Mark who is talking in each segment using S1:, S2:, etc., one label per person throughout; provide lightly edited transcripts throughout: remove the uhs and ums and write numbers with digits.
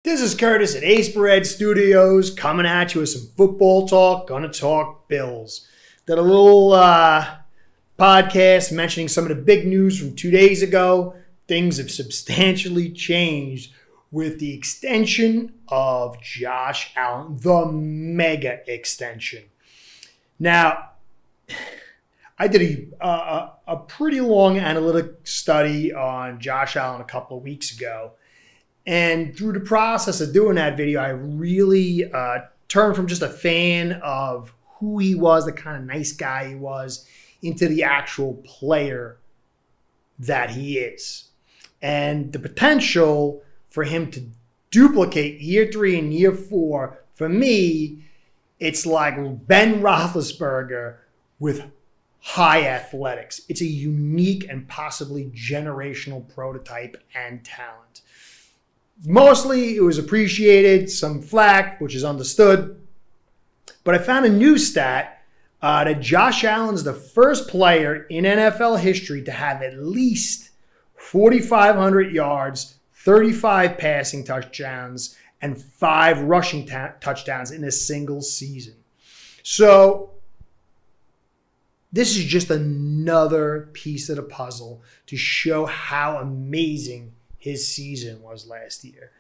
S1: This is Curtis at Ace Bread Studios coming at you with some football talk. Gonna talk Bills. Did a little podcast mentioning some of the big news from 2 days ago. Things have substantially changed with the extension of Josh Allen, the mega extension. Now, I did a pretty long analytic study on Josh Allen a couple of weeks ago. And through the process of doing that video, I really turned from just a fan of who he was, the kind of nice guy he was, into the actual player that he is. And the potential for him to duplicate year 3 and year 4, for me, it's like Ben Roethlisberger with high athletics. It's a unique and possibly generational prototype and talent. Mostly it was appreciated, some flack, which is understood. But I found a new stat that Josh Allen's the first player in NFL history to have at least 4,500 yards, 35 passing touchdowns, and 5 rushing touchdowns in a single season. So this is just another piece of the puzzle to show how amazing his season was last year.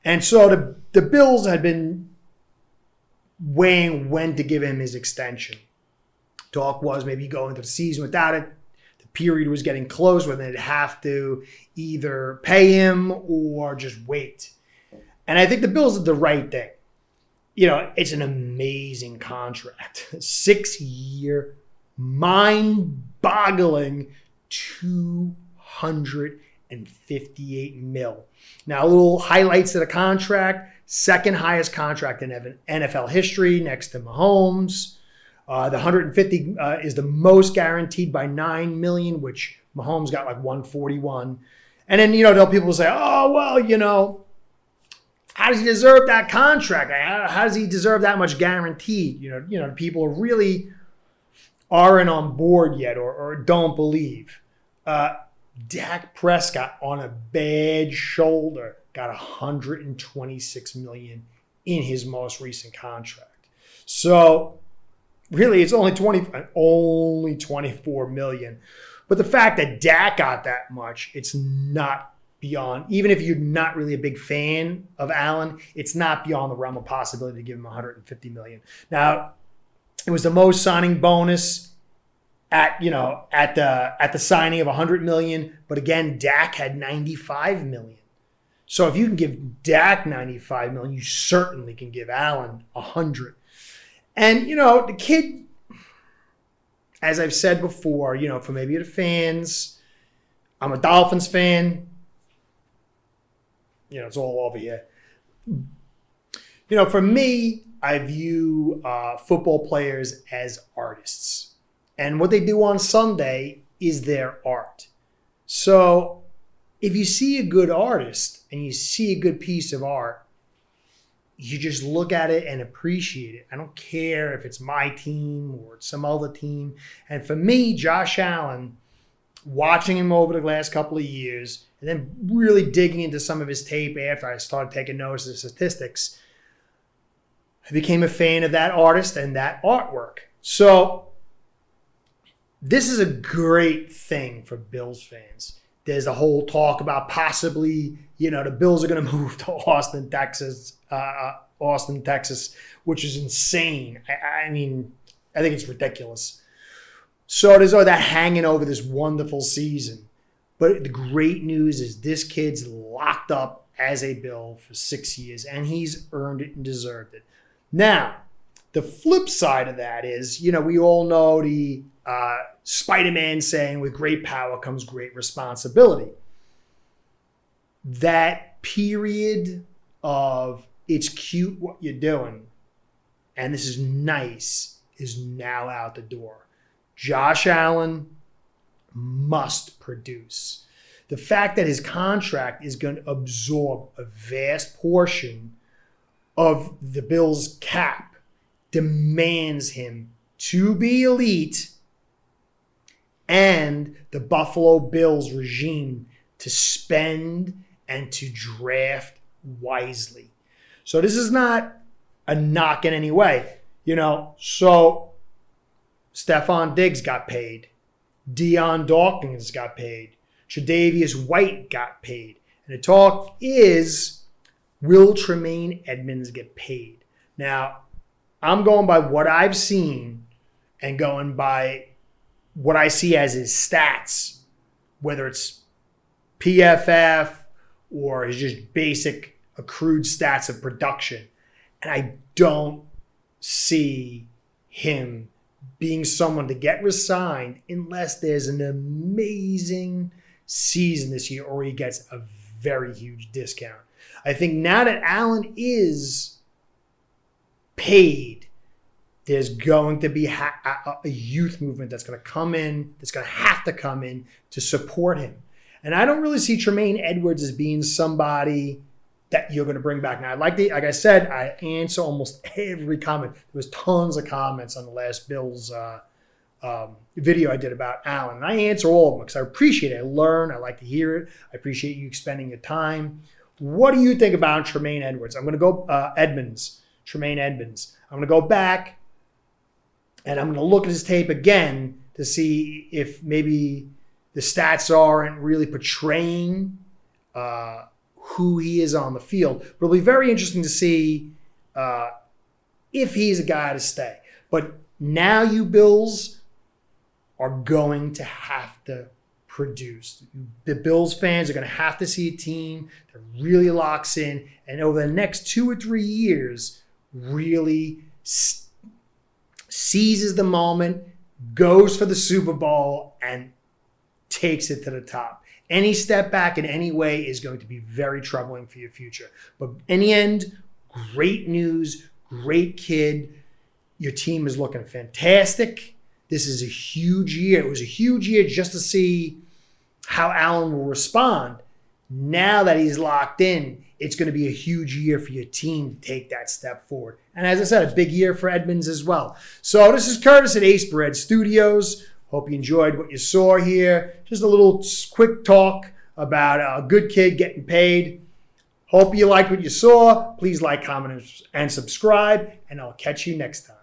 S1: And so the Bills had been weighing when to give him his extension. Talk was maybe go into the season without it. The period was getting close when they'd have to either pay him or just wait. And I think the Bills did the right thing. You know, it's an amazing contract. 6-year, mind-boggling $258 million. Now, a little highlights of the contract. Second highest contract in NFL history next to Mahomes. The 150 is the most guaranteed by $9 million, which Mahomes got like 141. And then, people will say, oh, well, how does he deserve that contract? How does he deserve that much guaranteed? People really aren't on board yet or don't believe. Dak Prescott on a bad shoulder got $126 million in his most recent contract. So really, it's only $24 million. But the fact that Dak got that much, it's not beyond, even if you're not really a big fan of Allen, it's not beyond the realm of possibility to give him $150 million. Now, it was the most signing bonus at the signing of $100 million, but again, Dak had $95 million. So if you can give Dak $95 million, you certainly can give Allen $100. And the kid, as I've said before, for maybe the fans, I'm a Dolphins fan. It's all over here. For me, I view football players as artists. And what they do on Sunday is their art. So if you see a good artist and you see a good piece of art, you just look at it and appreciate it. I don't care if it's my team or it's some other team. And for me, Josh Allen, watching him over the last couple of years and then really digging into some of his tape after I started taking notice of the statistics, I became a fan of that artist and that artwork. So this is a great thing for Bills fans. There's a whole talk about possibly, the Bills are going to move to Austin, Texas, which is insane. I mean, I think it's ridiculous. So there's all that hanging over this wonderful season. But the great news is this kid's locked up as a Bill for 6 years, and he's earned it and deserved it. Now, the flip side of that is, we all know the Spider-Man saying, with great power comes great responsibility. That period of it's cute what you're doing and this is nice is now out the door. Josh Allen must produce. The fact that his contract is going to absorb a vast portion of the Bills' cap demands him to be elite and the Buffalo Bills regime to spend and to draft wisely. So this is not a knock in any way. So Stephon Diggs got paid. Deion Dawkins got paid. Tre'Davious White got paid. And the talk is, will Tremaine Edmonds get paid? Now, I'm going by what I've seen and going by what I see as his stats, whether it's PFF or his just basic accrued stats of production. And I don't see him being someone to get re-signed unless there's an amazing season this year or he gets a very huge discount. I think now that Allen is paid, there's going to be a youth movement that's going to come in, that's going to have to come in to support him. And I don't really see Tremaine Edwards as being somebody that you're going to bring back. Now, like I said, I answer almost every comment. There was tons of comments on the last Bills video I did about Allen. And I answer all of them because I appreciate it. I learn. I like to hear it. I appreciate you spending your time. What do you think about Tremaine Edwards? I'm going to go Tremaine Edmonds. I'm going to go back and I'm going to look at his tape again to see if maybe the stats aren't really portraying who he is on the field. But it'll be very interesting to see if he's a guy to stay. But now you Bills are going to have to produce. The Bills fans are going to have to see a team that really locks in and over the next 2 or 3 years really seizes the moment, goes for the Super Bowl, and takes it to the top. Any step back in any way is going to be very troubling for your future. But in the end, great news, great kid. Your team is looking fantastic. This is a huge year. It was a huge year just to see how Allen will respond. Now that he's locked in, it's going to be a huge year for your team to take that step forward. And as I said, a big year for Edmonds as well. So this is Curtis at Ace Bread Studios. Hope you enjoyed what you saw here. Just a little quick talk about a good kid getting paid. Hope you liked what you saw. Please like, comment, and subscribe, and I'll catch you next time.